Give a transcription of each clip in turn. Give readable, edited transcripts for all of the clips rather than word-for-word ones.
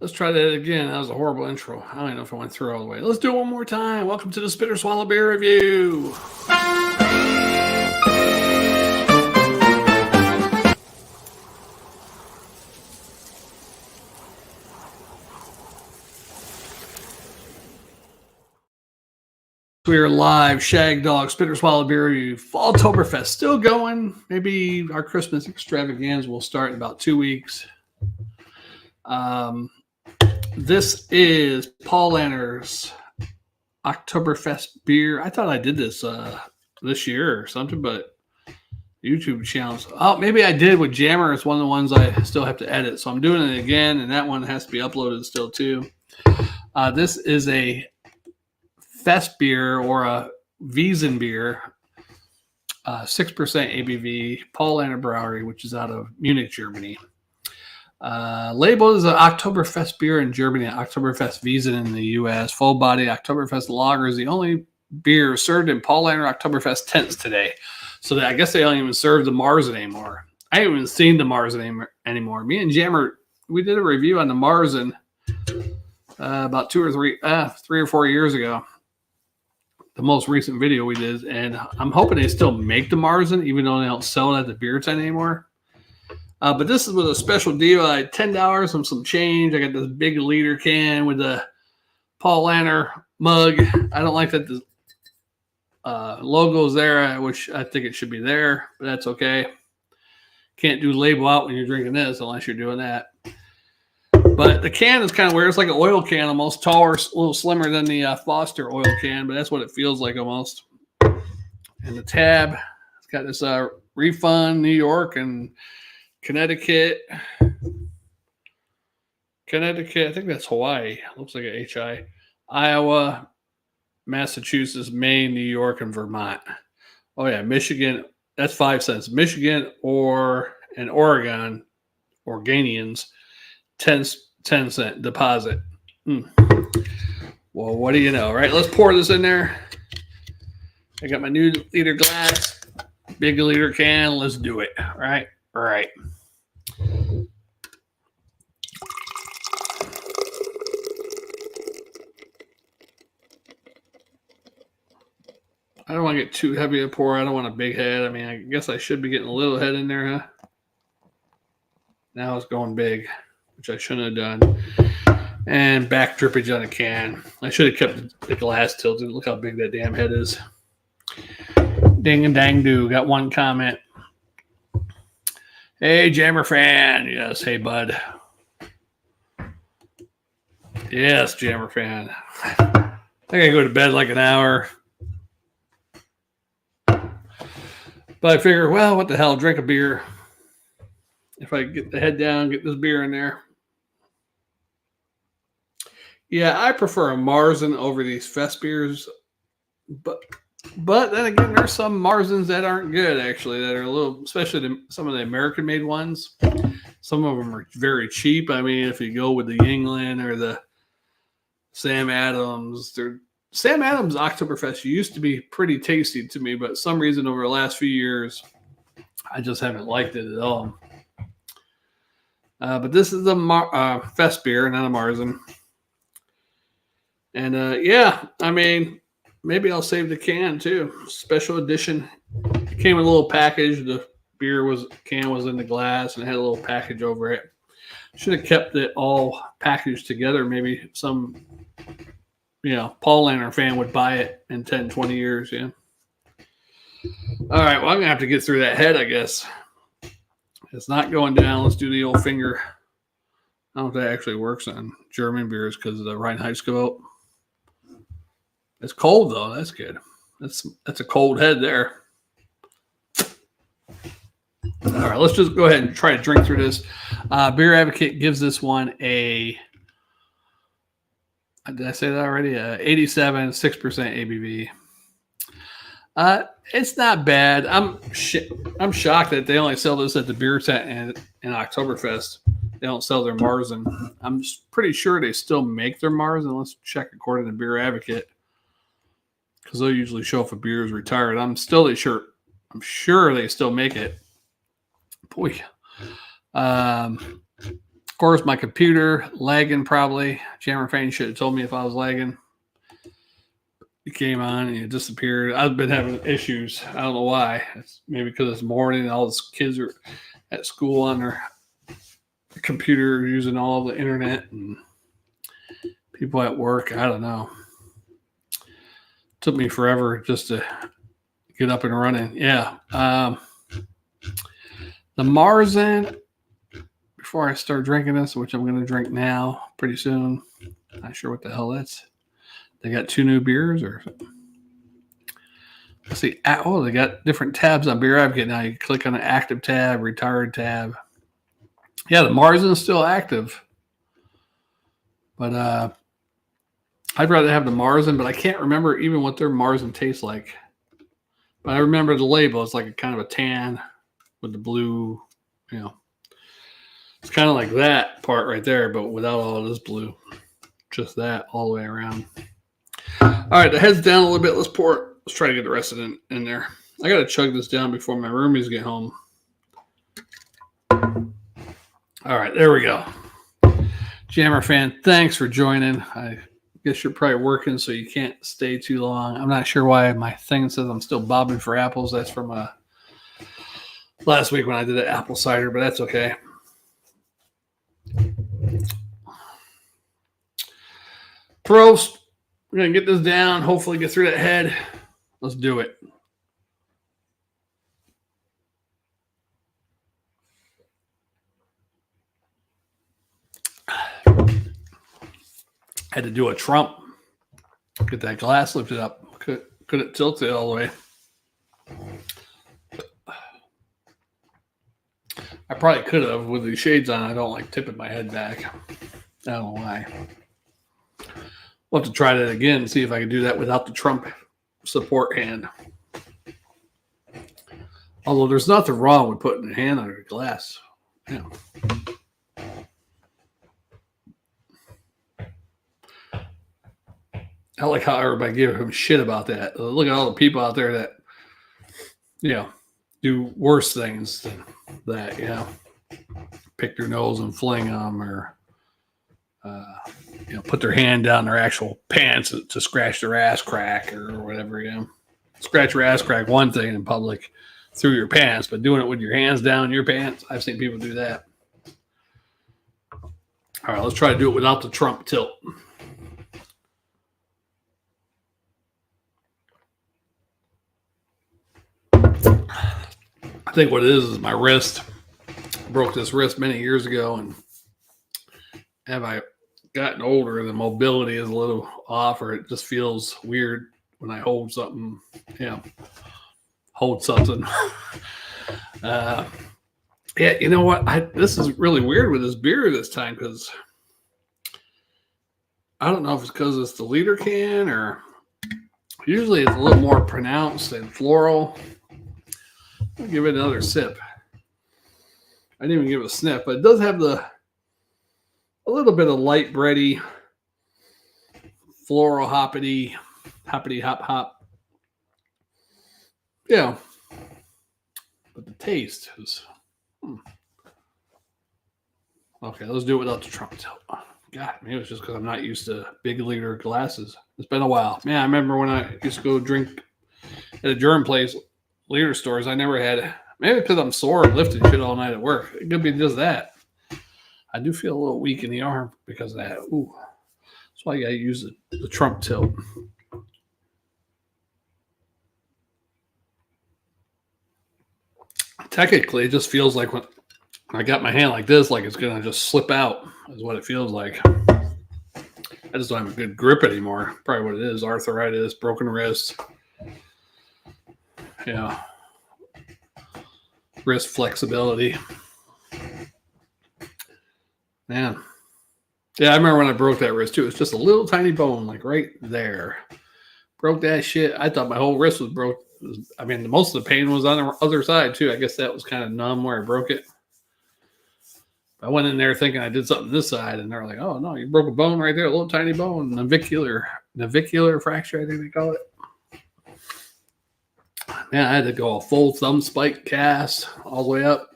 Let's try that again. That was a horrible intro. I don't even know if I went through all the way. Let's do it one more time. Welcome to the Spitter Swallow Beer Review. We are live. Shagdog, Spitter Swallow Beer Review, Falltoberfest still going. Maybe our Christmas extravaganza will start in about 2 weeks. This is Paulaner's Oktoberfest Bier. I thought I did this year or something, but YouTube channels. Oh, maybe I did with Jammer. It's one of the ones I still have to edit, so I'm doing it again, and that one has to be uploaded still too. This is a Festbier or a Wiesn beer, 6% ABV, Paulaner Brewery, which is out of Munich, Germany. Labeled as an Oktoberfest beer in Germany, Oktoberfest Wiesn in the U.S. Full body Oktoberfest lager is the only beer served in Paulaner Oktoberfest tents today. So I guess they don't even serve the Marzen anymore. I haven't even seen the Marzen anymore. Me and Jammer, we did a review on the Marzen about 3 or 4 years ago. The most recent video we did, and I'm hoping they still make the Marzen, even though they don't sell it at the beer tent anymore. But this was a special deal. I had $10 and some change. I got this big liter can with the Paulaner mug. I don't like that the logo's there, which I think it should be there, but that's okay. Can't do label out when you're drinking this unless you're doing that. But the can is kind of weird. It's like an oil can, almost taller, a little slimmer than the Foster oil can, but that's what it feels like almost. And the tab, it's got this refund, New York and Connecticut. I think that's Hawaii. Looks like a HI. Iowa, Massachusetts, Maine, New York, and Vermont. Oh yeah, Michigan. That's 5 cents. Michigan and Oregon, Oregonians, 10 cent deposit. Well, what do you know, right? Let's pour this in there. I got my new liter glass, big liter can. Let's do it. All right. I don't want to get too heavy a pour. I don't want a big head. I mean, I guess I should be getting a little head in there, huh? Now it's going big, which I shouldn't have done. And back drippage on a can. I should have kept the glass tilted. Look how big that damn head is. Ding and dang do. Got one comment. Hey, Jammer fan. Yes, hey, bud. Yes, Jammer fan. I think I go to bed like an hour. But I figure, well, what the hell, drink a beer. If I get the head down, get this beer in there. Yeah, I prefer a Marzen over these Fest beers. But then again, there's some Marzens that aren't good, actually, that are a little, especially some of the American-made ones. Some of them are very cheap. I mean, if you go with the Yingling or the Sam Adams, Sam Adams Oktoberfest used to be pretty tasty to me, but some reason over the last few years, I just haven't liked it at all. But this is a Fest beer, not a Marzen. And yeah, I mean, maybe I'll save the can too. Special edition. It came with a little package. The can was in the glass and it had a little package over it. Should have kept it all packaged together. Maybe some Paulaner fan would buy it in 10, 20 years, yeah. All right, well, I'm going to have to get through that head, I guess. It's not going down. Let's do the old finger. I don't know if that actually works on German beers because of the Reinheitsgebot. It's cold, though. That's good. That's a cold head there. All right, let's just go ahead and try to drink through this. Beer Advocate gives this one a... Did I say that already? 87, 6% ABV. It's not bad. I'm shocked that they only sell this at the beer tent and Oktoberfest. They don't sell their Marzen. I'm pretty sure they still make their Marzen. Let's check according to Beer Advocate, because they'll usually show if a beer is retired. I'm sure they still make it. Boy. course, my computer lagging probably. Jammer Fan should have told me if I was lagging. It came on and it disappeared. I've been having issues. I don't know why. It's maybe because it's morning and all the kids are at school on their computer using all the internet and people at work. I don't know. Took me forever just to get up and running. Yeah. The Marzen, before I start drinking this, which I'm going to drink now pretty soon. Not sure what the hell that's. They got 2 new beers or something. Let's see. Oh, they got different tabs on Beer Advocate now. You click on the active tab, retired tab. Yeah, the Marzen's still active. But I'd rather have the Marzen, but I can't remember even what their Marzen tastes like. But I remember the label. It's like a kind of a tan with the blue, you know. It's kind of like that part right there, but without all this blue. Just that all the way around. All right, the head's down a little bit. Let's pour it. Let's try to get the rest of it in there. I got to chug this down before my roomies get home. All right, there we go. Jammer Fan, thanks for joining. I guess you're probably working, so you can't stay too long. I'm not sure why my thing says I'm still bobbing for apples. That's from last week when I did the apple cider, but that's okay. Prost. We're going to get this down, hopefully get through that head. Let's do it. Had to do a Trump. Get that glass lifted up. Couldn't tilt it all the way. I probably could have with the shades on. I don't like tipping my head back. I don't know why. We'll have to try that again and see if I can do that without the Trump support hand. Although there's nothing wrong with putting a hand under a glass. Yeah. I like how everybody gave him shit about that. Look at all the people out there that, you know, do worse things than that, you know. Pick their nose and fling them or, you know, put their hand down their actual pants to scratch their ass crack or whatever, you know. Scratch your ass crack, one thing in public through your pants, but doing it with your hands down your pants, I've seen people do that. All right, let's try to do it without the Trump tilt. I think what it is my wrist. I broke this wrist many years ago, and have I gotten older, the mobility is a little off, or it just feels weird when I hold something, you know, hold something. Yeah, you know what? This is really weird with this beer this time because I don't know if it's because it's the liter can or usually it's a little more pronounced and floral. I'll give it another sip. I didn't even give it a sniff, but it does have a little bit of light bready, floral hoppity hop. Yeah. But the taste is okay. Let's do it without the Trump tilt. God, maybe it's just because I'm not used to big liter glasses. It's been a while. Man, I remember when I used to go drink at a German place, liter stores. I never had. Maybe because I'm sore and lifting shit all night at work. It could be just that. I do feel a little weak in the arm because of that. Ooh, that's why I gotta use the Trump tilt. Technically, it just feels like when I got my hand like this, like it's gonna just slip out, is what it feels like. I just don't have a good grip anymore. Probably what it is: arthritis, broken wrist. Yeah, wrist flexibility. Man. Yeah, I remember when I broke that wrist too. It's just a little tiny bone, like right there. Broke that shit. I thought my whole wrist was broke. I mean, most of the pain was on the other side too. I guess that was kind of numb where I broke it. I went in there thinking I did something this side, and they're like, "Oh no, you broke a bone right there, a little tiny bone, navicular fracture, I think they call it." Man, I had to go a full thumb spike cast all the way up.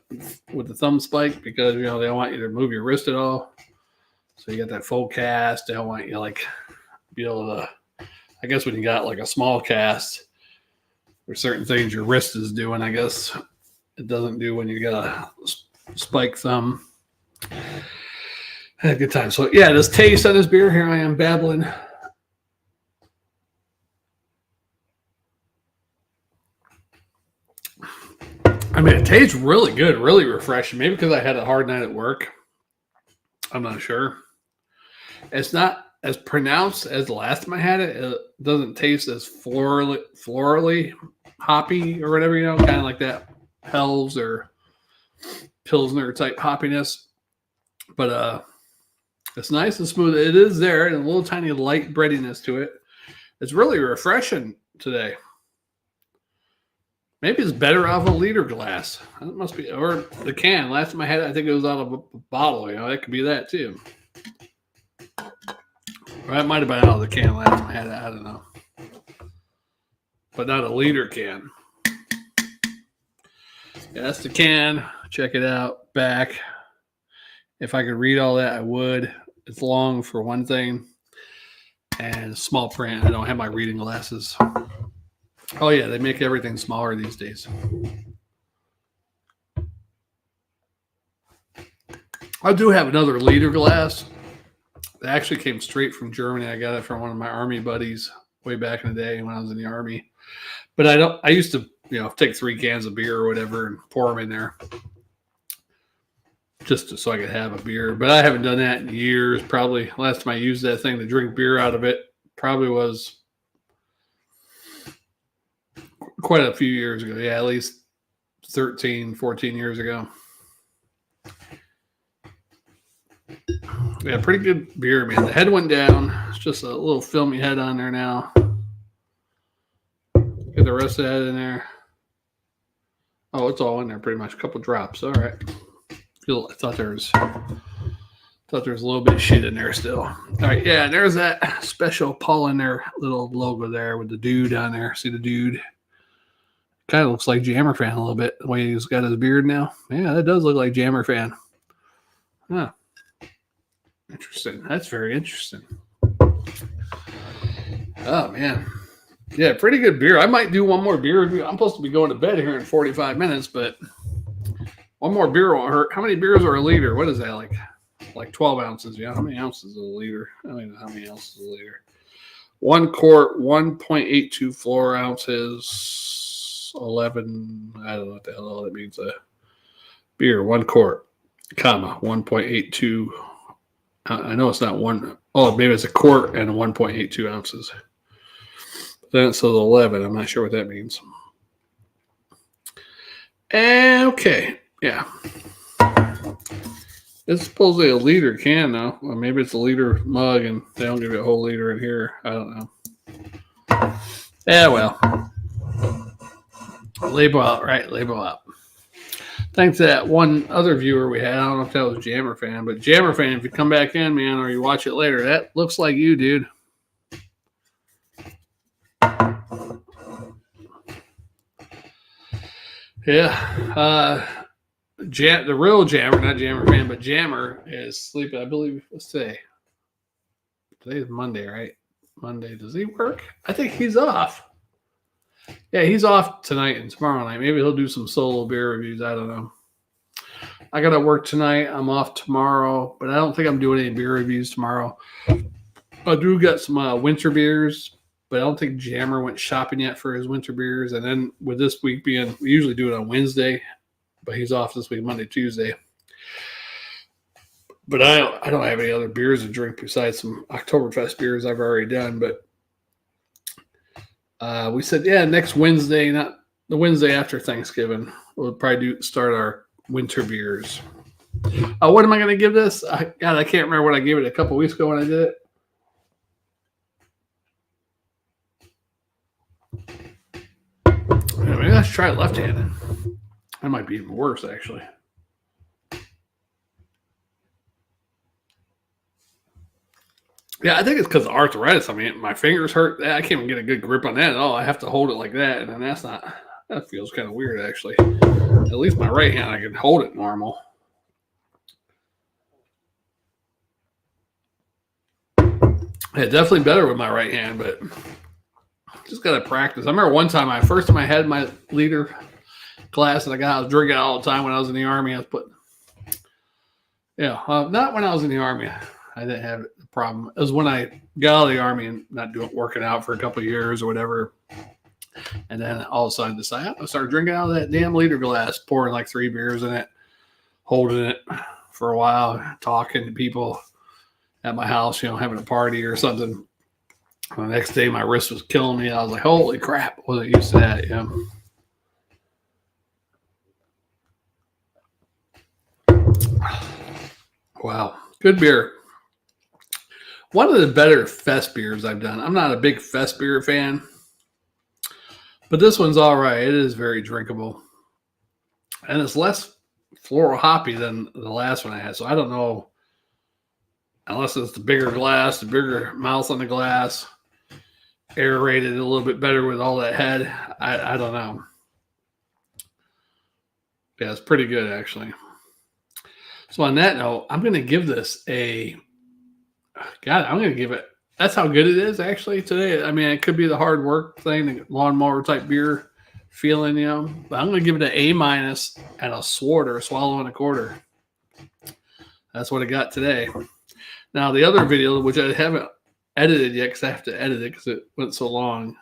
with the thumb spike because they don't want you to move your wrist at all. So you got that full cast. They don't want you like be able to. I guess when you got like a small cast, there's certain things your wrist is doing. I guess it doesn't do when you got a spike thumb. I had a good time. So yeah, this taste on this beer. Here I am babbling. I mean, it tastes really good, really refreshing. Maybe because I had a hard night at work. I'm not sure. It's not as pronounced as the last time I had it. It doesn't taste as florally hoppy or whatever, kind of like that Pels or Pilsner type hoppiness. But it's nice and smooth. It is there, and a little tiny light breadiness to it. It's really refreshing today. Maybe it's better off a liter glass. It must be, or the can. Last time I had it, I think it was out of a bottle. That could be that too. Or that might have been out of the can last time I had it. I don't know. But not a liter can. Yeah, that's the can. Check it out. Back. If I could read all that, I would. It's long for one thing. And small print. I don't have my reading glasses. Oh, yeah. They make everything smaller these days. I do have another liter glass. It actually came straight from Germany. I got it from one of my Army buddies way back in the day when I was in the Army. But I used to, take 3 cans of beer or whatever and pour them in there just so I could have a beer. But I haven't done that in years. Probably last time I used that thing to drink beer out of it probably was quite a few years ago. Yeah, at least 13, 14 years ago. Yeah, pretty good beer, man. The head went down. It's just a little filmy head on there now. Get the rest of that in there. Oh, it's all in there pretty much. A couple drops. All right. I thought there was a little bit of shit in there still. All right, yeah, there's that special Paulaner little logo there with the dude on there. See the dude? Kind of looks like Jammer Fan a little bit, the way he's got his beard now. Yeah, that does look like Jammer Fan. Huh. Interesting. That's very interesting. Oh, man. Yeah, pretty good beer. I might do one more beer review. I'm supposed to be going to bed here in 45 minutes, but one more beer won't hurt. How many beers are a liter? What is that, like 12 ounces? Yeah, how many ounces is a liter? I don't even know how many ounces is a liter. 1 quart, 1.82 floor ounces, 11, I don't know what the hell all that means. Beer, 1 quart, comma, 1.82. I know it's not one. Oh, maybe it's a quart and 1.82 ounces. Then it says 11. I'm not sure what that means. Okay. Yeah. It's supposedly a liter can, though. Or maybe it's a liter mug and they don't give you a whole liter in here. I don't know. Yeah, well. Label out, right? Label out. Thanks to that one other viewer we had. I don't know if that was Jammer Fan, but Jammer Fan, if you come back in, man, or you watch it later, that looks like you, dude. Yeah. The real Jammer, not Jammer Fan, but Jammer is sleeping. I believe, let's say, today's Monday, right? Monday. Does he work? I think he's off. Yeah, he's off tonight and tomorrow night. Maybe he'll do some solo beer reviews. I don't know. I got to work tonight. I'm off tomorrow, but I don't think I'm doing any beer reviews tomorrow. I do got some winter beers, but I don't think Jammer went shopping yet for his winter beers. And then with this week being, we usually do it on Wednesday, but he's off this week, Monday, Tuesday. But I don't have any other beers to drink besides some Oktoberfest beers I've already done. But we said, yeah, next Wednesday, not the Wednesday after Thanksgiving, we'll probably start our winter beers. What am I going to give this? I can't remember what I gave it a couple weeks ago when I did it. Maybe let's try it left-handed. That might be even worse, actually. Yeah, I think it's because of arthritis. I mean, my fingers hurt. I can't even get a good grip on that at all. I have to hold it like that, and that feels kind of weird, actually. At least my right hand, I can hold it normal. Yeah, definitely better with my right hand, but just got to practice. I remember one time, first time I had my liter glass that I was drinking all the time when I was in the Army. I was putting, not when I was in the Army. I didn't have a problem. It was when I got out of the Army and not working out for a couple of years or whatever. And then all of a sudden decided I started drinking out of that damn liter glass, pouring like 3 beers in it, holding it for a while, talking to people at my house, having a party or something. The next day, my wrist was killing me. I was like, holy crap, wasn't used to that, Wow, good beer. One of the better fest beers I've done. I'm not a big fest beer fan, but this one's all right. It is very drinkable. And it's less floral hoppy than the last one I had. So I don't know, unless it's the bigger glass, the bigger mouth on the glass, aerated a little bit better with all that head. I don't know. Yeah, it's pretty good, actually. So on that note, I'm going to give this I'm going to give it, that's how good it is, actually, today. I mean, it could be the hard work thing, the lawnmower type beer feeling, but I'm going to give it an A- and a swallow and a quarter. That's what I got today. Now, the other video, which I haven't edited yet because I have to edit it because it went so long.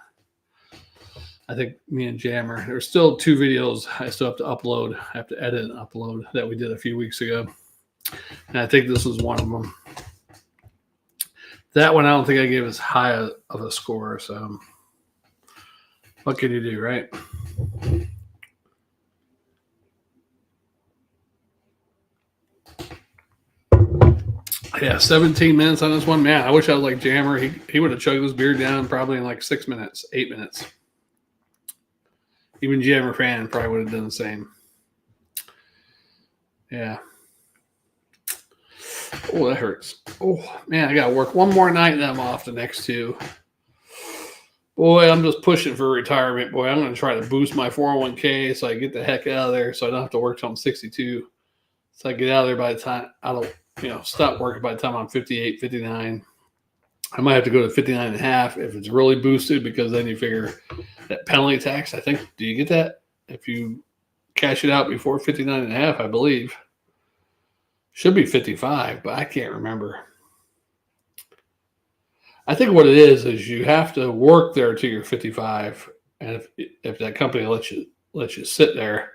I think me and Jammer, there's still 2 videos I still have to upload. I have to edit and upload that we did a few weeks ago. And I think this was one of them. That one I don't think I gave as high of a score. So what can you do, right? Yeah, 17 minutes on this one. Man, I wish I was like Jammer. He would have chugged this beer down probably in like 6 minutes, 8 minutes. Even Jammer fan probably would have done the same. Yeah. Oh, that hurts. Oh, man, I got to work one more night and I'm off the next 2. Boy, I'm just pushing for retirement. Boy, I'm going to try to boost my 401k so I get the heck out of there so I don't have to work till I'm 62. So I get out of there by the time I don't, stop working by the time I'm 58, 59. I might have to go to 59 and a half if it's really boosted, because then you figure that penalty tax, I think, do you get that if you cash it out before 59 and a half, I believe. Should be 55, but I can't remember. I think what it is you have to work there till you're 55, and if that company lets you sit there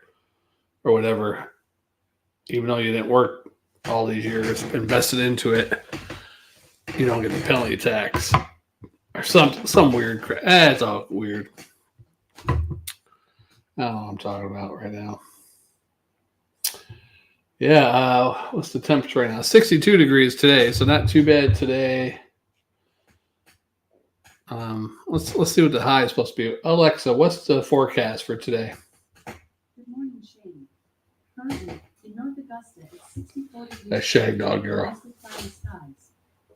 or whatever, even though you didn't work all these years invested into it, you don't get the penalty tax or some weird crap. It's all weird. I don't know what I'm talking about right now. Yeah, what's the temperature right now? 62 degrees today, so not too bad today. Let's see what the high is supposed to be. Alexa, what's the forecast for today? Good morning, Shane. Currently, in North Augusta, it's 64 degrees. That Shagdog girl.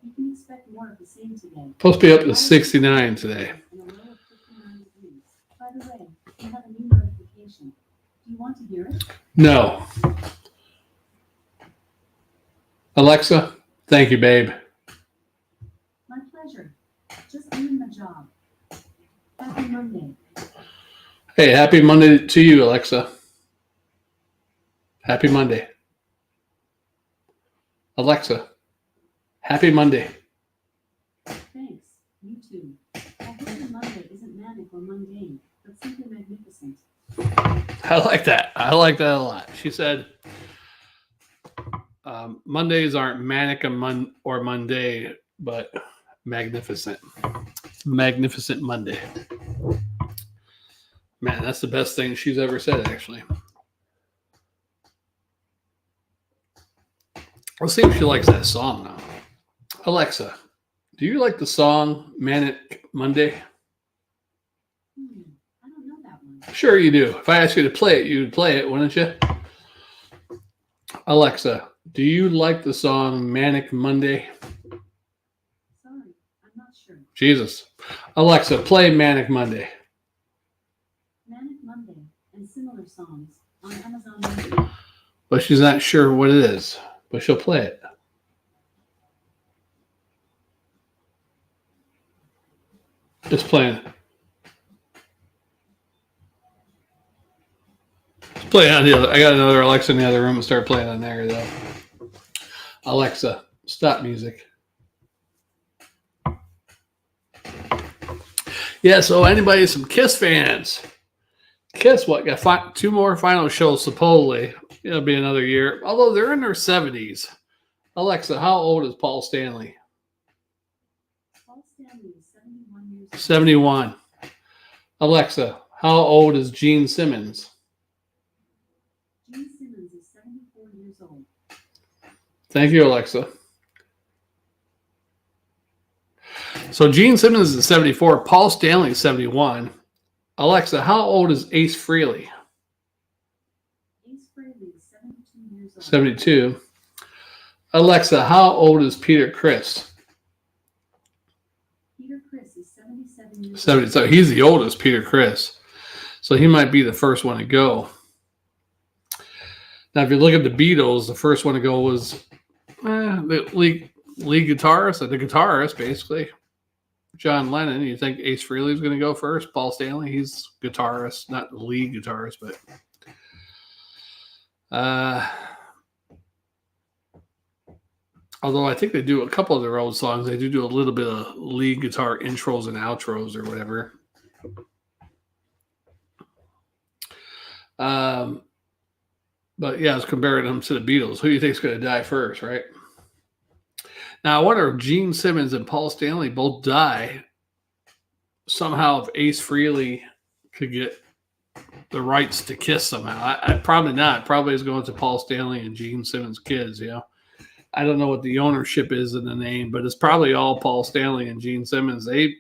You can expect more of the same today. Supposed to be up to 69 today. And a low of 59 degrees. By the way, we have a new notification. Do you want to hear it? No. Alexa, thank you, babe. My pleasure. Just doing my job. Happy Monday. Hey, happy Monday to you, Alexa. Happy Monday. Alexa, happy Monday. Thanks. You too. I hope your Monday isn't manic or mundane, but simply magnificent. I like that. I like that a lot. She said, Mondays aren't manic or mundane, but magnificent. Magnificent Monday. Man, that's the best thing she's ever said, actually. Let's see if she likes that song now. Alexa, do you like the song Manic Monday? I don't know that one. Sure you do. If I asked you to play it, you'd play it, wouldn't you? Alexa, do you like the song Manic Monday? Sorry, I'm not sure. Jesus. Alexa, play Manic Monday. Manic Monday and similar songs on Amazon Music. But she's not sure what it is. But she'll play it. Just playing it. Just play it on the other. I got another Alexa in the other room and start playing on there though. Alexa, stop music. Yeah, so anybody, some Kiss fans. Kiss, what, got 2 more final shows supposedly. It'll be another year. Although they're in their 70s. Alexa, how old is Paul Stanley? Paul Stanley is 71 years old. 71. Alexa, how old is Gene Simmons? Gene Simmons is 74 years old. Thank you, Alexa. So Gene Simmons is 74. Paul Stanley is 71. Alexa, how old is Ace Frehley? Ace Frehley is 72 years old. 72. Alexa, how old is Peter Criss? Peter Criss is 77 years 70. old. So he's the oldest, Peter Criss. So he might be the first one to go. Now, if you look at the Beatles, the first one to go was the lead guitarist, the guitarist, basically. John Lennon. You think Ace Frehley is going to go first? Paul Stanley, he's guitarist, not the lead guitarist, but although I think they do a couple of their old songs, they do a little bit of lead guitar intros and outros or whatever. But yeah, I was comparing them to the Beatles. Who do you think is going to die first, right? Now, I wonder if Gene Simmons and Paul Stanley both die. Somehow, if Ace Frehley could get the rights to Kiss somehow. I probably not. Probably is going to Paul Stanley and Gene Simmons' kids, you know. I don't know what the ownership is in the name, but it's probably all Paul Stanley and Gene Simmons. They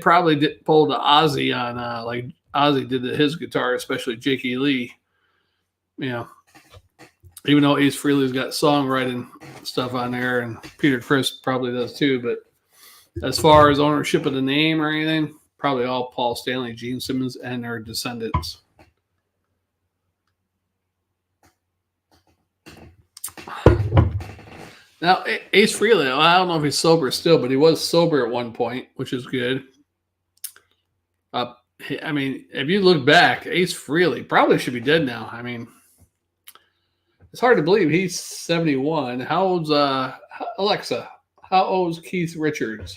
probably did pull the Ozzy on like Ozzy did to his guitar, especially Jakey Lee. You know, even though Ace Frehley's got songwriting stuff on there, and Peter Criss probably does too. But as far as ownership of the name or anything, probably all Paul Stanley, Gene Simmons, and their descendants. Now, Ace Frehley, I don't know if he's sober still, but he was sober at one point, which is good. I mean, if you look back, Ace Frehley probably should be dead now. I mean, it's hard to believe he's 71. How old's Alexa? How old's Keith Richards?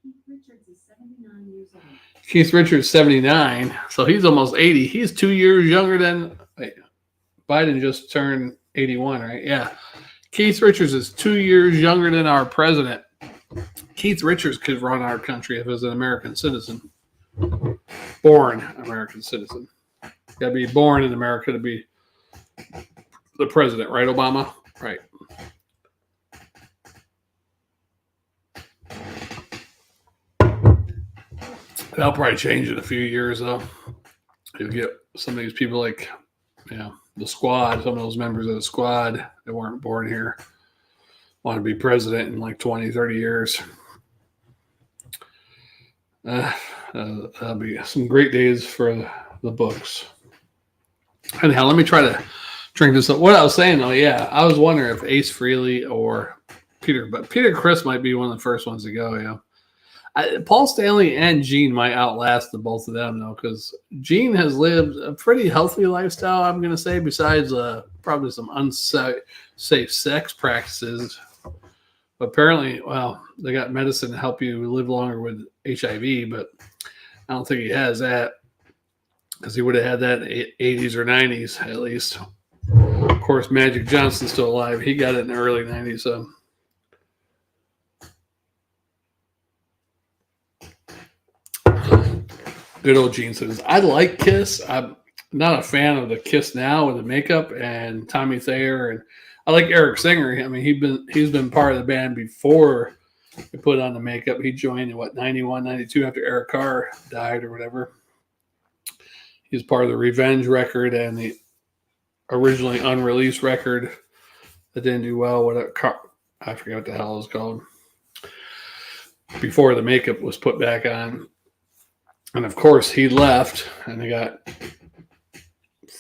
Keith Richards is 79 years old. Keith Richards 79, so he's almost 80. He's 2 years younger than Biden just turned 81, right? Yeah. Keith Richards is 2 years younger than our president. Keith Richards could run our country if he was an American citizen. Born American citizen. Got to be born in America to be the president, right, Obama? Right. That'll probably change in a few years, though. You'll get some of these people like, the squad, some of those members of the squad that weren't born here want to be president in like 20, 30 years. That'll be some great days for the books. Anyhow, let me try to drink this up. What I was saying, though, I was wondering if Ace Frehley or Peter Criss might be one of the first ones to go, Paul Stanley and Gene might outlast the both of them, though, because Gene has lived a pretty healthy lifestyle, I'm going to say, besides probably some unsafe sex practices. But apparently, they got medicine to help you live longer with HIV, but I don't think he has that, because he would have had that in the 80s or 90s, at least. Of course, Magic Johnson's still alive. He got it in the early 90s, so... Good old Gene Simmons. I like Kiss. I'm not a fan of the Kiss now with the makeup and Tommy Thayer, and I like Eric Singer. I mean, he's been part of the band before they put on the makeup. He joined in 91, 92 after Eric Carr died or whatever. He was part of the Revenge record and the originally unreleased record that didn't do well. I forget what the hell it was called. Before the makeup was put back on. And of course, he left, and they got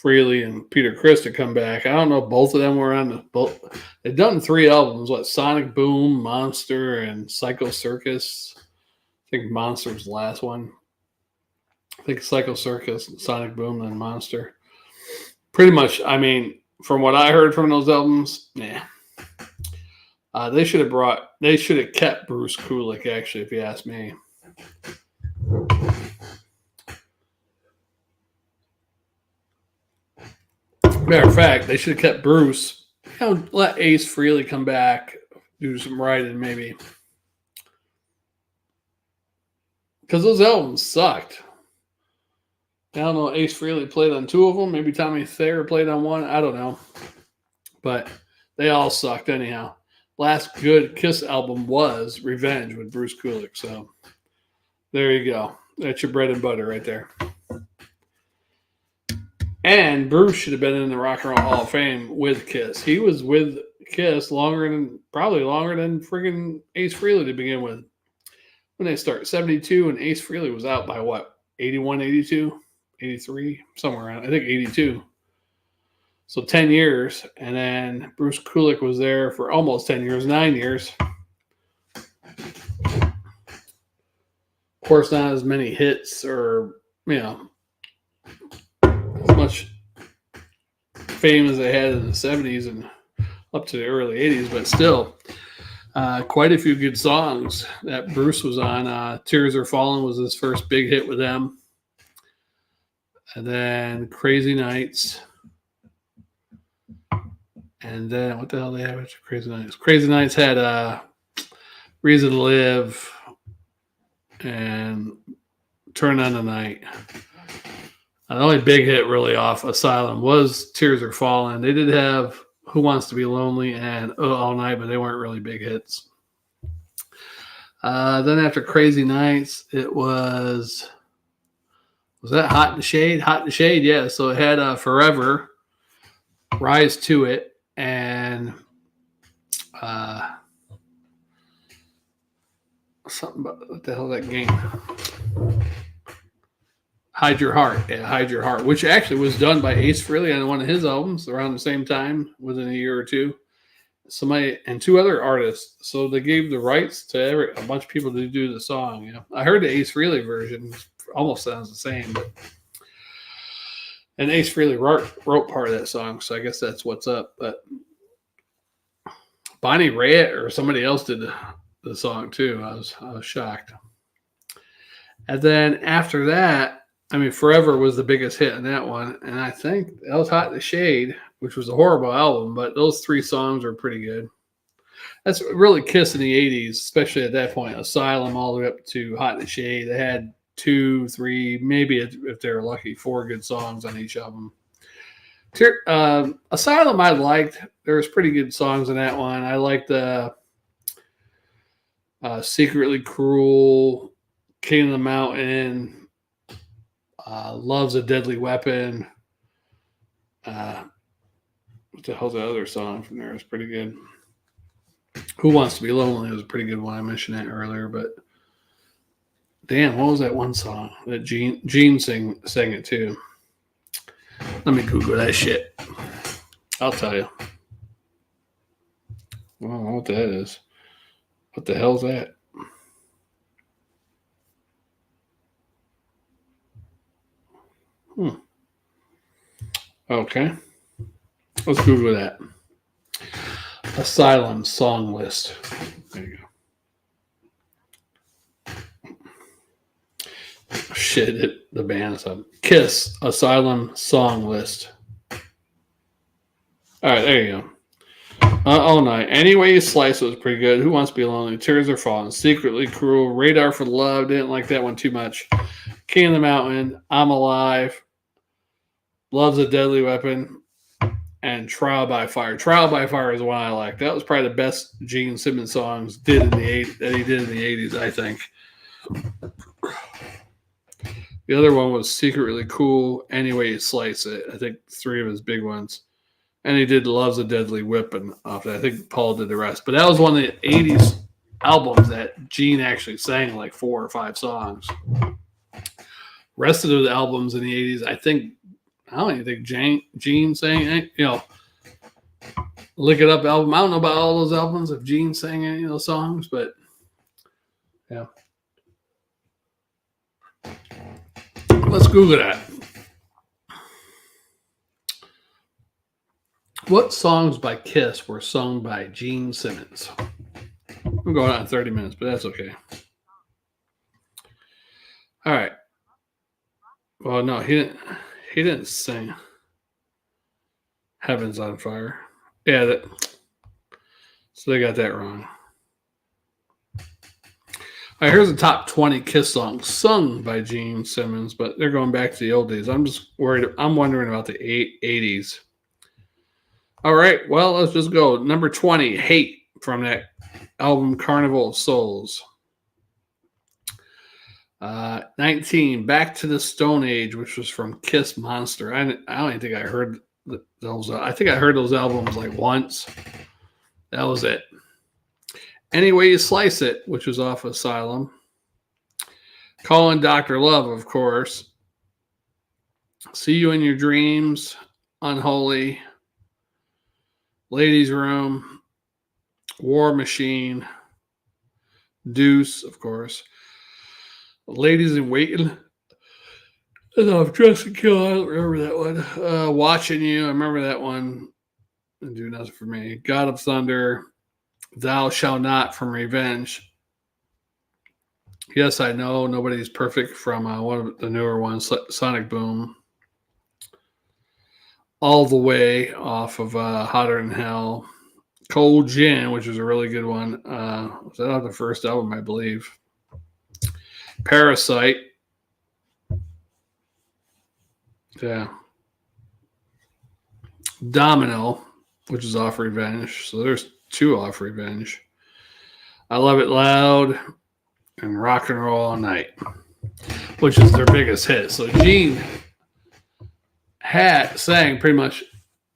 Freely and Peter Criss to come back. I don't know if both of them were on the both. They've done 3 albums. What, Sonic Boom, Monster, and Psycho Circus. I think Monster was the last one. I think Psycho Circus, Sonic Boom, and Monster. Pretty much, I mean, from what I heard from those albums, yeah. They should have kept Bruce Kulick, actually, if you ask me. Matter of fact, they should have kept Bruce. Let Ace Frehley come back, do some writing, maybe. Because those albums sucked. I don't know. Ace Frehley played on 2 of them. Maybe Tommy Thayer played on 1. I don't know. But they all sucked anyhow. Last good Kiss album was Revenge with Bruce Kulick. So there you go. That's your bread and butter right there. And Bruce should have been in the Rock and Roll Hall of Fame with Kiss. He was with Kiss probably longer than friggin' Ace Frehley to begin with. When they start 72, and Ace Frehley was out by what? 81, 82, 83, somewhere around. I think 82. So 10 years, and then Bruce Kulick was there for almost 10 years, 9 years. Of course, not as many hits or, as much fame as they had in the 70s and up to the early 80s, but still, quite a few good songs that Bruce was on. Tears Are Falling was his first big hit with them. And then Crazy Nights. And then what the hell they have after Crazy Nights? Crazy Nights had Reason to Live and Turn on the Night. The only big hit really off Asylum was Tears Are Falling. They did have Who Wants to Be Lonely and All Night, but they weren't really big hits. Then after Crazy Nights, it was that Hot in the Shade? Hot in the Shade, yeah. So it had Forever, Rise to It, and something about what the hell is that game? Hide Your Heart. Yeah, Hide Your Heart, which actually was done by Ace Frehley on one of his albums around the same time, within a year or two. Somebody and 2 other artists. So they gave the rights to a bunch of people to do the song. I heard the Ace Frehley version. Almost sounds the same. And Ace Frehley wrote part of that song, so I guess that's what's up. But Bonnie Raitt or somebody else did the song too. I was shocked. And then after that, Forever was the biggest hit in that one. And I think that was Hot in the Shade, which was a horrible album, but those 3 songs are pretty good. That's really Kiss in the 80s, especially at that point. Asylum all the way up to Hot in the Shade. They had 2, 3, maybe if they were lucky, 4 good songs on each album. Asylum I liked. There was pretty good songs in that one. I liked the Secretly Cruel, King of the Mountain, Love's a Deadly Weapon. What the hell's the other song from there? It's pretty good. Who Wants to Be Lonely was a pretty good one. I mentioned that earlier, but damn, what was that one song that Gene sang it too? Let me Google that shit. I'll tell you. I don't know what that is. What the hell's that? Okay. Let's Google that. Asylum song list. There you go. Shit, the band's up. Kiss Asylum song list. All right, there you go. All Night. Any Way You Slice was pretty good. Who Wants to Be Lonely? Tears Are Falling. Secretly Cruel. Radar for Love. Didn't like that one too much. King of the Mountain. I'm Alive. Love's a Deadly Weapon. And Trial by Fire. Trial by Fire is one I like. That was probably the best Gene Simmons songs that he did in the 80s, I think. The other one was Secretly Cool. Any Way You Slice It. I think 3 of his big ones. And he did Love's a Deadly Weapon off that. I think Paul did the rest. But that was one of the 80s albums that Gene actually sang like 4 or 5 songs. Rest of the albums in the 80s, I think I don't even think Gene sang it. You know, look it up album. I don't know about all those albums if Gene sang any of those songs, but yeah. Let's Google that. What songs by Kiss were sung by Gene Simmons? I'm going on 30 minutes, but that's okay. All right. Well, no, he didn't sing Heaven's on Fire. Yeah, so they got that wrong. All right, here's the top 20 Kiss songs sung by Gene Simmons, but they're going back to the old days. I'm wondering about the 80s. All right, well, let's just go. Number 20, Hate, from that album Carnival of Souls. 19, Back to the Stone Age, which was from Kiss Monster. I don't even think I heard those. I think I heard those albums like once. That was it. Any Way You Slice It, which was off Asylum. Calling Dr. Love, of course. See You in Your Dreams, Unholy, Ladies' Room, War Machine, Deuce, of course. Ladies in Waiting. Enough Dress and Kill. I don't remember that one. Watching You. I remember that one. Didn't do nothing for me. God of Thunder. Thou Shalt Not from Revenge. Yes, I Know. Nobody's Perfect from one of the newer ones. Sonic Boom. All the Way off of Hotter Than Hell. Cold Gin, which is a really good one. Was that off the first album, I believe? Parasite. Yeah. Domino, which is off Revenge. So there's 2 off Revenge. I Love It Loud and Rock and Roll All Night, which is their biggest hit. So Gene sang pretty much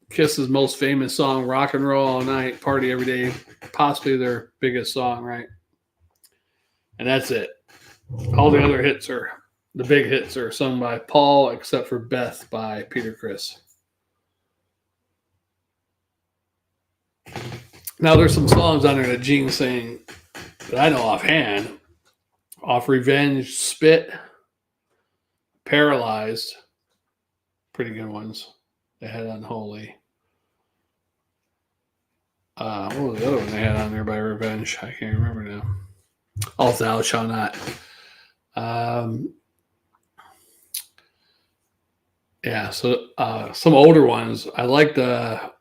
Kiss's most famous song, Rock and Roll All Night, Party Every Day, possibly their biggest song, right? And that's it. All the other hits the big hits are sung by Paul, except for Beth by Peter Criss. Now, there's some songs on there that Gene sang that I know offhand. Off Revenge, Spit, Paralyzed. Pretty good ones. They had Unholy. What was the other one they had on there by Revenge? I can't remember now. Oh, Thou Shalt Not. Yeah, so some older ones. I like that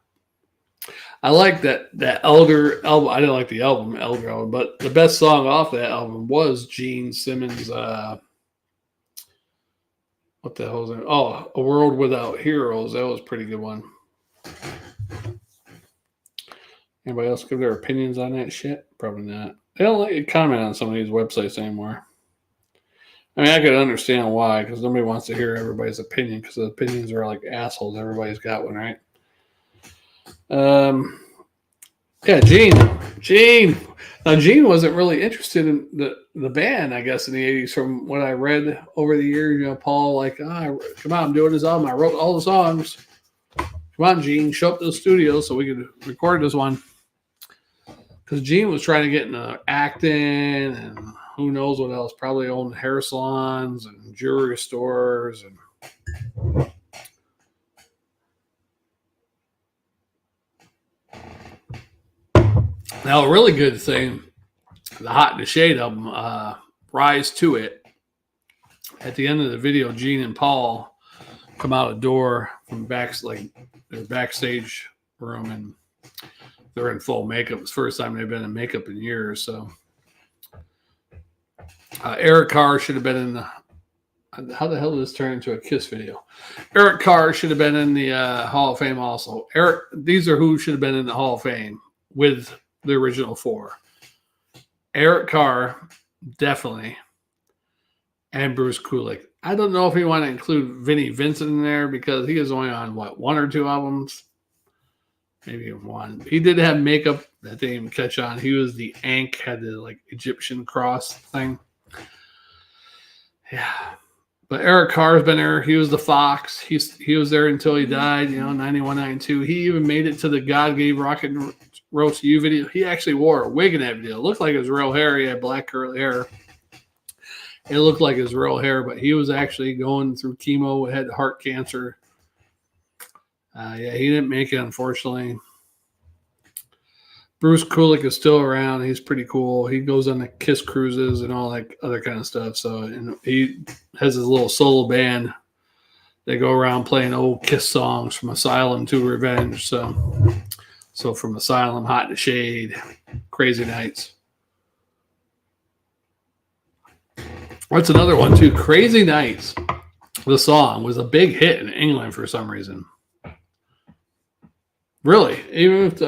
Elder album. I didn't like the album, Elder album, but the best song off that album was Gene Simmons' what the hell is it? Oh, A World Without Heroes. That was a pretty good one. Anybody else give their opinions on that shit? Probably not. They don't let you comment on some of these websites anymore. I mean, I could understand why, because nobody wants to hear everybody's opinion, because the opinions are like assholes. Everybody's got one, right? Yeah, Gene. Now, Gene wasn't really interested in the band, I guess, in the 80s, from what I read over the years. You know, Paul, like, come on, I'm doing this album. I wrote all the songs. Come on, Gene, show up to the studio so we could record this one. Because Gene was trying to get into acting and who knows what else. Probably owned hair salons and jewelry stores. And now, a really good thing, the Hot in the Shade album, Rise to It. At the end of the video, Gene and Paul come out a door from their backstage room, and they're in full makeup. It's the first time they've been in makeup in years. So Eric Carr should have been in the. How the hell did this turn into a Kiss video? Eric Carr should have been in the Hall of Fame also. These are who should have been in the Hall of Fame with the original 4. Eric Carr, definitely, and Bruce Kulick. I don't know if you want to include Vinnie Vincent in there because he is only on, 1 or 2 albums? Maybe 1. He did have makeup that didn't even catch on. He was the Ankh, had the Egyptian cross thing. Yeah. But Eric Carr's been there. He was the Fox. He was there until he died, 91, 92. He even made it to the God Gave Rock and Roast You video. He actually wore a wig in that video. It looked like his real hair. He had black curly hair. It looked like his real hair, but he was actually going through chemo, had heart cancer. He didn't make it, unfortunately. Bruce Kulick is still around. He's pretty cool. He goes on the Kiss cruises and all that other kind of stuff. So, and he has his little solo band. They go around playing old Kiss songs from Asylum to Revenge. So from Asylum, Hot in the Shade, Crazy Nights. What's another one too? Crazy Nights. The song was a big hit in England for some reason. Really, even if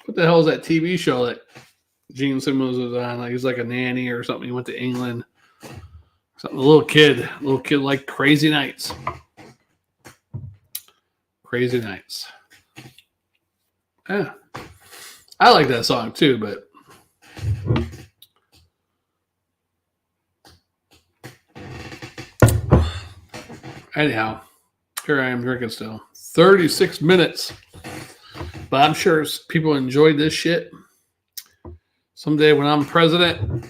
what the hell is that TV show that Gene Simmons was on? Like he's like a nanny or something. He went to England. Something. A little kid like Crazy Nights. Crazy Nights. Yeah, I like that song too, but anyhow, here I am drinking still. 36 minutes. But I'm sure people enjoyed this shit. Someday when I'm president,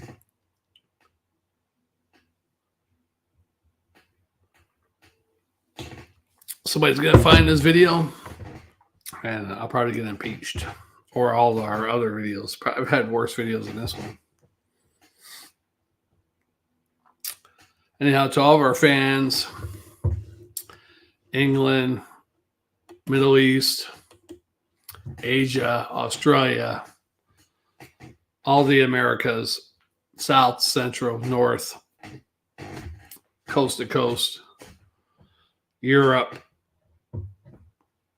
somebody's going to find this video and I'll probably get impeached. Or all of our other videos. I've had worse videos than this one. Anyhow, to all of our fans, England, Middle East, Asia, Australia, all the Americas, South, Central, North, coast to coast, Europe,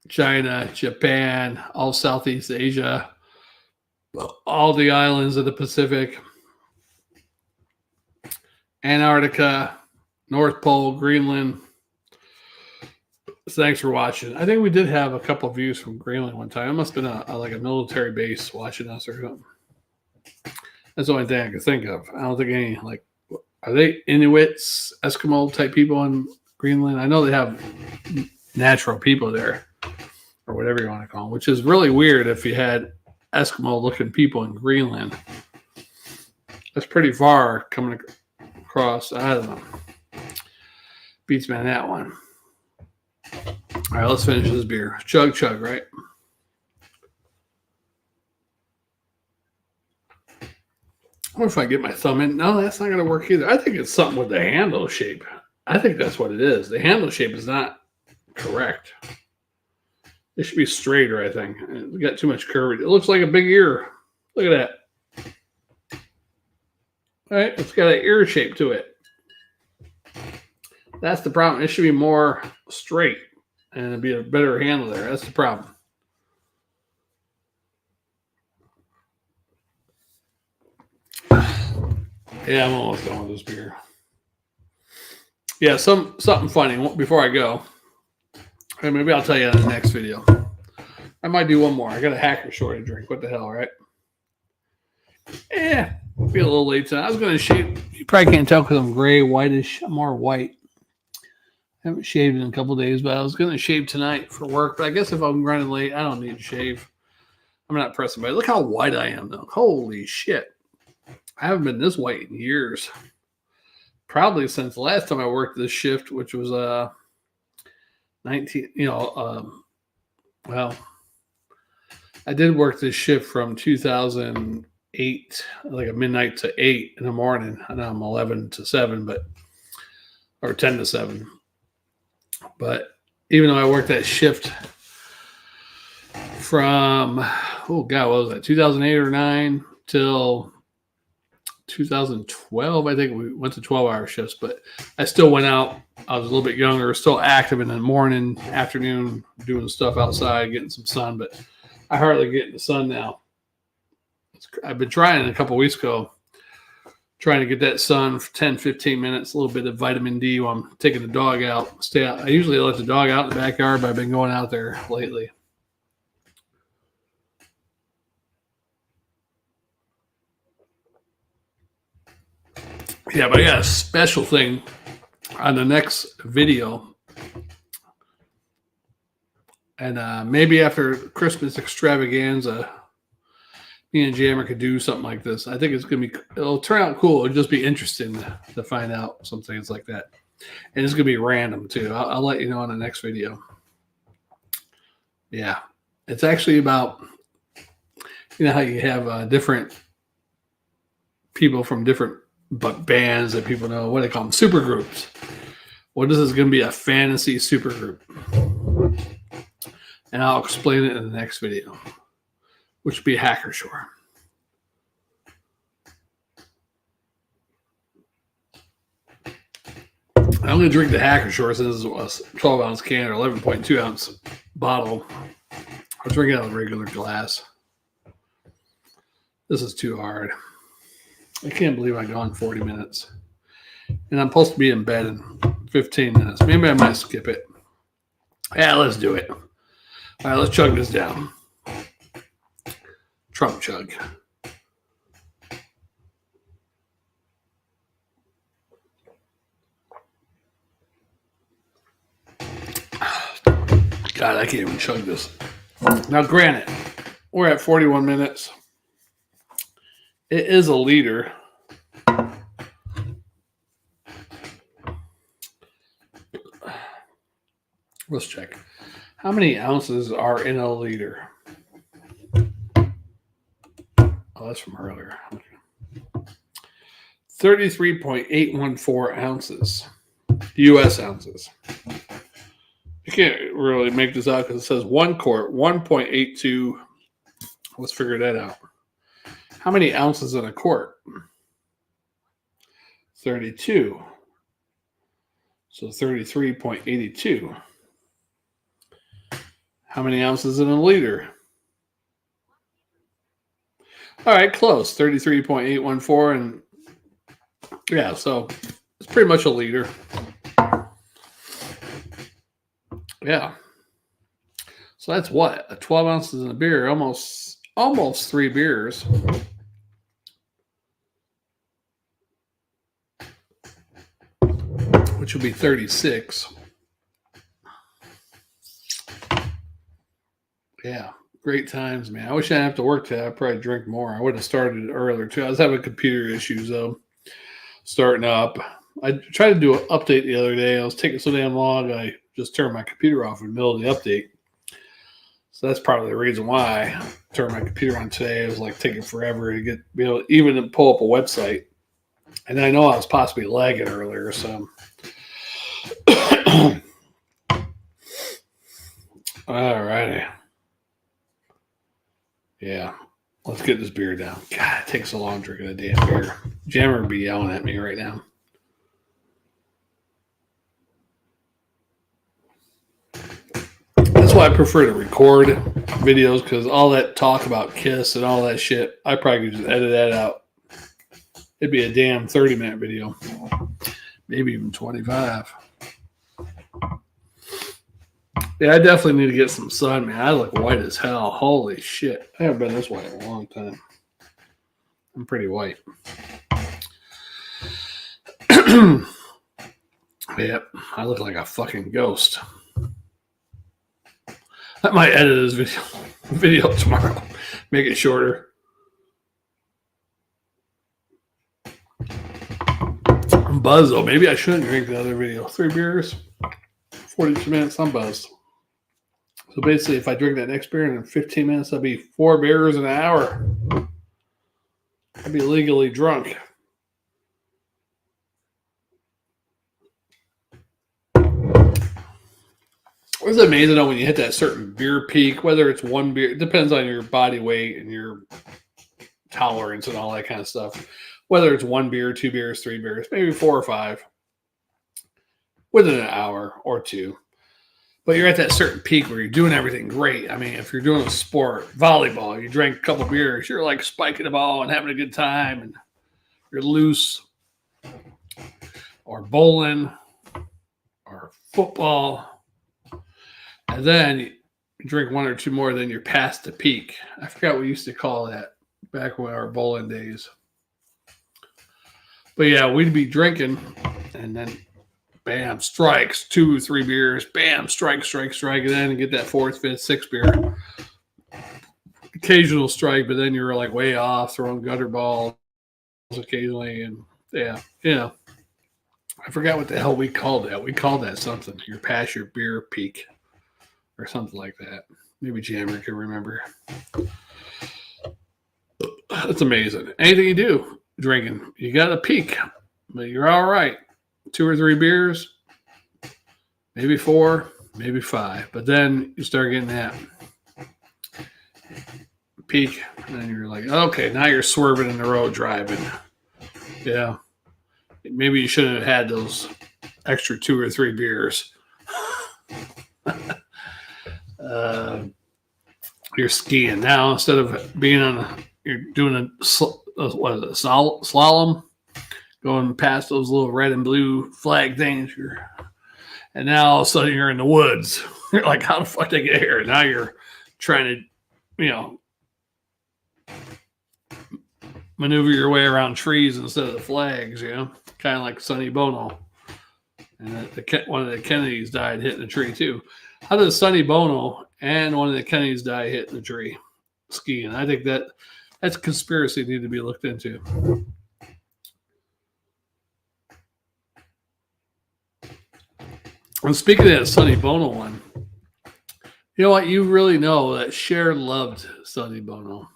China, Japan, all Southeast Asia, all the islands of the Pacific, Antarctica, North Pole, Greenland. Thanks for watching. I think we did have a couple of views from Greenland one time. It must have been like a military base watching us or something. That's the only thing I could think of. I don't think any, like, are they Inuits, Eskimo type people in Greenland? I know they have natural people there, or whatever you want to call them, which is really weird if you had Eskimo looking people in Greenland. That's pretty far coming across. I don't know. Beats me on that one. All right, let's finish this beer. Chug, chug, right? I wonder if I get my thumb in. No, that's not going to work either. I think it's something with the handle shape. I think that's what it is. The handle shape is not correct. It should be straighter, I think. It's got too much curve. It looks like a big ear. Look at that. All right, it's got an ear shape to it. That's the problem. It should be more straight and it'd be a better handle there. That's the problem. Yeah, I'm almost done with this beer. Yeah, something funny before I go. And maybe I'll tell you in the next video. I might do one more. I got a hacker short to drink. What the hell, right? Yeah, be a little late tonight. I was going to shave. You probably can't tell because I'm gray, whitish. I'm more white. I haven't shaved in a couple of days, but I was going to shave tonight for work. But I guess if I'm running late, I don't need to shave. I'm not pressing. But look how white I am, though. Holy shit. I haven't been this white in years. Probably since the last time I worked this shift, which was 19, well, I did work this shift from 2008, like a midnight to 8 in the morning. I know I'm 11 to 7, or 10 to 7. But even though I worked that shift from, what was that, 2008 or 9 till 2012, I think we went to 12-hour shifts, but I still went out. I was a little bit younger, still active in the morning, afternoon, doing stuff outside, getting some sun, but I hardly get in the sun now. I've been trying a couple of weeks ago, trying to get that sun for 10, 15 minutes, a little bit of vitamin D while I'm taking the dog out. Stay out. I usually let the dog out in the backyard, but I've been going out there lately. Yeah, but I got a special thing on the next video. And maybe after Christmas extravaganza, me and Jammer could do something like this. I think it'll turn out cool. It'll just be interesting to find out some things like that. And it's going to be random too. I'll let you know in the next video. Yeah. It's actually about, how you have different people from different bands that people know. What do they call them? Super groups. Well, this is going to be a fantasy super group. And I'll explain it in the next video, which will be Hacker Shore. I'm going to drink the Hacker Shore since this is a 12-ounce can or 11.2-ounce bottle. I'll drink it out of a regular glass. This is too hard. I can't believe I've gone 40 minutes. And I'm supposed to be in bed in 15 minutes. Maybe I might skip it. Yeah, let's do it. All right, let's chug this down. Trump chug. God, I can't even chug this. Now, granted, we're at 41 minutes. It is a liter. Let's check. How many ounces are in a liter? Oh, that's from earlier. Okay. 33.814 ounces. U.S. ounces. You can't really make this out because it says 1 quart, 1.82. Let's figure that out. How many ounces in a quart? 32. So 33.82. How many ounces in a liter? All right, close. 33.814. And yeah, so it's pretty much a liter. Yeah. So that's what? 12 ounces in a beer, almost 3 beers. Which would be 36. Yeah, great times, man. I wish I didn't have to work today. I'd probably drink more. I would have started earlier, too. I was having computer issues, though, starting up. I tried to do an update the other day. I was taking so damn long, I just turned my computer off in the middle of the update. So that's probably the reason why I turned my computer on today. It was like taking forever to be able to even pull up a website. And I know I was possibly lagging earlier, so. All righty. Yeah. Let's get this beer down. God, it takes so long drinking a damn beer. Jammer would be yelling at me right now. That's why I prefer to record videos, because all that talk about Kiss and all that shit, I probably could just edit that out. It'd be a damn 30-minute video. Maybe even 25. Yeah, I definitely need to get some sun, man. I look white as hell. Holy shit. I haven't been this white in a long time. I'm pretty white. Yep, I look like a fucking ghost. I might edit this video tomorrow. Make it shorter. I'm buzzed, though. Maybe I shouldn't drink the other video. 3 beers, 42 minutes, I'm buzzed. So basically, if I drink that next beer in 15 minutes, that'd be 4 beers in an hour. I'd be legally drunk. It's amazing though when you hit that certain beer peak, whether it's one beer, it depends on your body weight and your tolerance and all that kind of stuff. Whether it's 1 beer, 2 beers, 3 beers, maybe 4 or 5 within an hour or 2. But you're at that certain peak where you're doing everything great. I mean, if you're doing a sport, volleyball, you drink a couple beers, you're like spiking the ball and having a good time and you're loose. Or bowling or football. And then you drink 1 or 2 more, then you're past the peak. I forgot what we used to call that back when our bowling days. But yeah, we'd be drinking and then bam, strikes, 2 or 3 beers, bam, strike, and then get that 4th, 5th, 6th beer. Occasional strike, but then you're like way off, throwing gutter balls occasionally, and yeah, I forgot what the hell we called that. We called that something. You're past your beer peak or something like that. Maybe Jammer can remember. That's amazing. Anything you do drinking, you got a peak, but you're all right. 2 or 3 beers, maybe 4, maybe 5. But then you start getting that peak, and then you're like, okay, now you're swerving in the road driving. Yeah. Maybe you shouldn't have had those extra 2 or 3 beers. You're skiing now instead of being you're doing a slalom, going past those little red and blue flag things. And now all of a sudden you're in the woods. You're like, how the fuck did I get here? Now you're trying to, maneuver your way around trees instead of the flags, kind of like Sonny Bono. And one of the Kennedys died hitting a tree too. How does Sonny Bono and one of the Kennedys die hitting a tree skiing? I think that's a conspiracy need to be looked into. And speaking of that Sonny Bono one, you know what? You really know that Cher loved Sonny Bono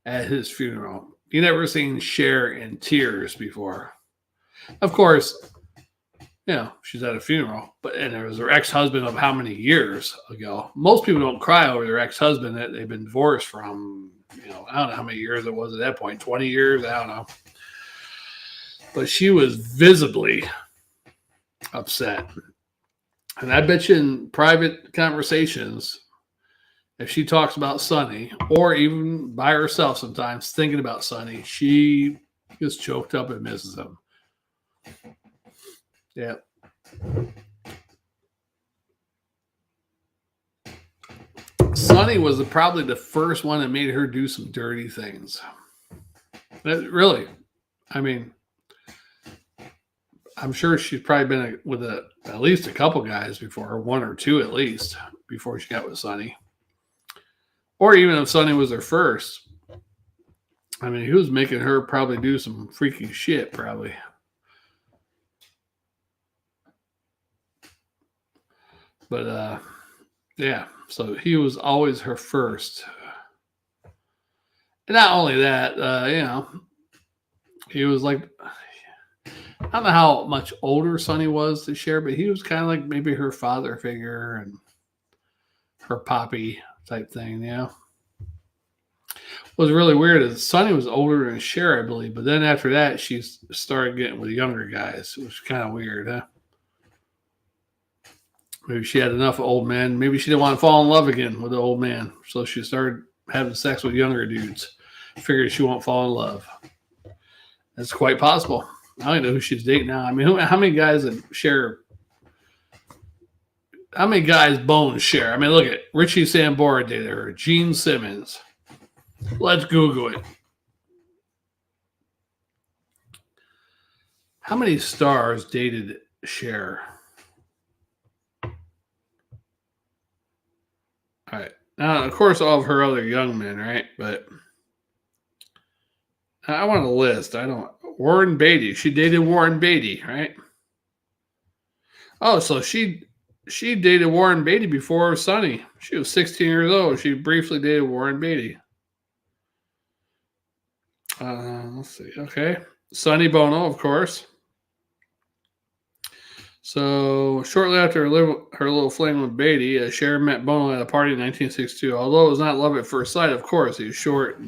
at his funeral. You never seen Cher in tears before. Of course, she's at a funeral, and there was her ex-husband of how many years ago. Most people don't cry over their ex-husband that they've been divorced from, I don't know how many years it was at that point, 20 years, I don't know. But she was visibly upset. And I bet you in private conversations, if she talks about Sonny, or even by herself sometimes thinking about Sonny, she gets choked up and misses him. Yeah. Sonny was probably the first one that made her do some dirty things. Really. I mean, I'm sure she's probably been with at least a couple guys before, 1 or 2 at least, before she got with Sonny. Or even if Sonny was her first. I mean, he was making her probably do some freaky shit, probably. But, yeah, so he was always her first. And not only that, he was like, I don't know how much older Sonny was to Cher, but he was kind of like maybe her father figure and her poppy type thing, What was really weird is Sonny was older than Cher, I believe, but then after that, she started getting with younger guys, which was kind of weird, huh? Maybe she had enough old men. Maybe she didn't want to fall in love again with the old man. So she started having sex with younger dudes. Figured she won't fall in love. That's quite possible. I don't know who she's dating now. I mean, how many guys that Cher? How many guys bone Cher? I mean, look at Richie Sambora dated her. Gene Simmons. Let's Google it. How many stars dated Cher? All right. Now, of course, all of her other young men, right? But I want a list. Warren Beatty. She dated Warren Beatty, right? Oh, so she dated Warren Beatty before Sonny. She was 16 years old. She briefly dated Warren Beatty. Let's see. Okay. Sonny Bono, of course. So shortly after her little fling with Beatty, Cher met Bono at a party in 1962. Although it was not love at first sight, of course. He was short.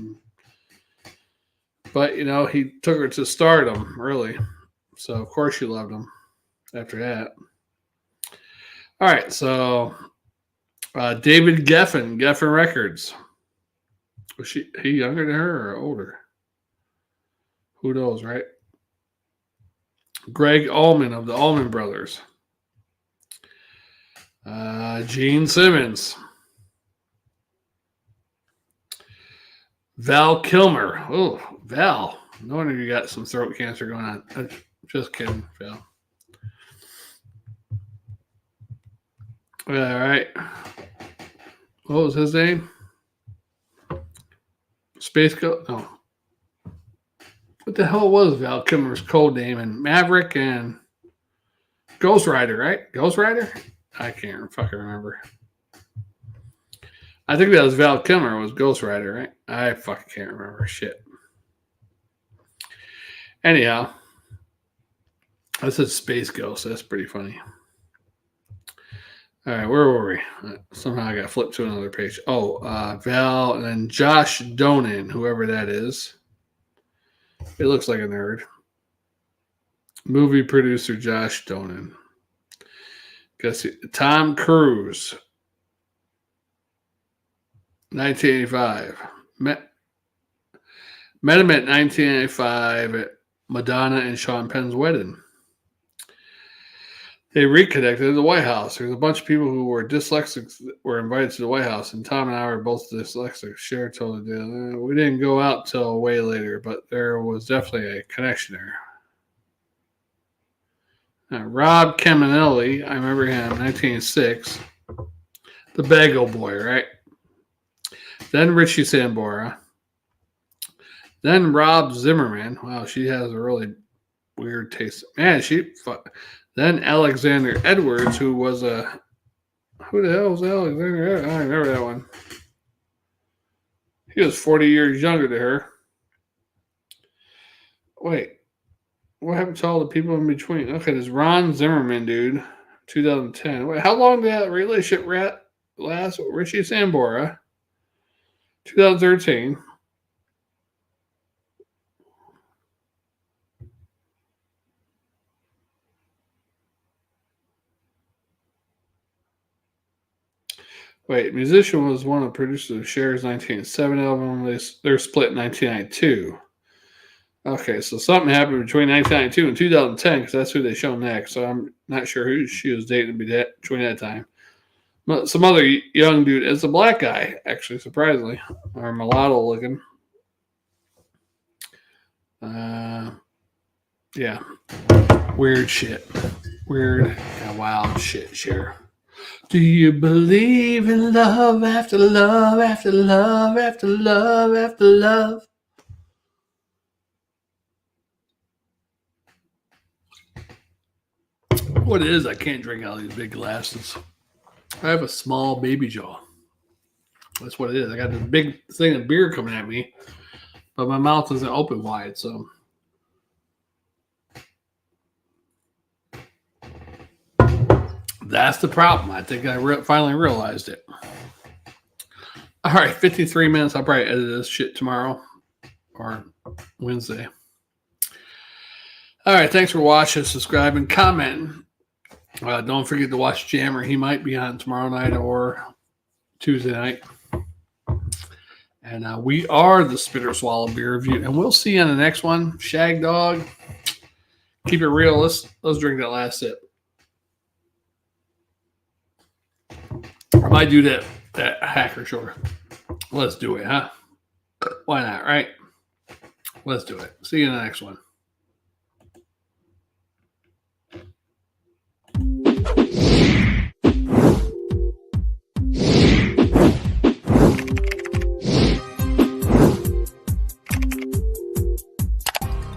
But, he took her to stardom, really. So, of course, she loved him after that. All right, so David Geffen Records. Was he younger than her or older? Who knows, right? Greg Allman of the Allman Brothers. Gene Simmons. Val Kilmer. Oh, Val. No wonder you got some throat cancer going on. Just kidding, Val. All right. What was his name? Space Ghost? No. What the hell was Val Kilmer's code name? And Maverick and Ghost Rider, right? Ghost Rider? I can't fucking remember. I think that was Val Kilmer was Ghost Rider, right? I fucking can't remember. Shit. Anyhow, I said Space Ghost. That's pretty funny. All right, where were we? Somehow I got flipped to another page. Oh, Val and then Josh Donen, whoever that is. It looks like a nerd. Movie producer Josh Donen. Guess Tom Cruise. 1985. Met him at 1985 at Madonna and Sean Penn's wedding. They reconnected at the White House. There's a bunch of people who were dyslexics that were invited to the White House, and Tom and I were both dyslexic. Cher told the we didn't go out till way later, but there was definitely a connection there. Rob Caminelli, I remember him, 1906. The Bagel Boy, right? Then Richie Sambora. Then Rob Zimmerman. Wow, she has a really weird taste. Man, Then Alexander Edwards, who was a... Who the hell was Alexander Edwards? I remember that one. He was 40 years younger than her. Wait. What happened to all the people in between? Okay, this Ron Zimmerman dude, 2010. Wait, how long did that relationship last with Richie Sambora? 2013. Wait, musician was one of the producers of Cher's 1907 album. They're split in 1992. Okay, so something happened between 1992 and 2010 because that's who they show next. So I'm not sure who she was dating between that time. But some other young dude. It's a black guy, actually, surprisingly, or mulatto looking. Yeah, weird shit, weird, wild shit. Cher. Do you believe in love after love after love after love after love? What it is, I can't drink out of these big glasses. I have a small baby jaw. That's what it is. I got this big thing of beer coming at me, but my mouth isn't open wide, so. That's the problem. I think I finally realized it. All right, 53 minutes. I'll probably edit this shit tomorrow or Wednesday. All right, thanks for watching, subscribing, commenting. Don't forget to watch Jammer. He might be on tomorrow night or Tuesday night. And we are the Spitter Swallow Beer Review. And we'll see you on the next one. Shagdog. Keep it real. Let's drink that last sip. I might do that hacker shore. Let's do it, huh? Why not, right? Let's do it. See you in the next one.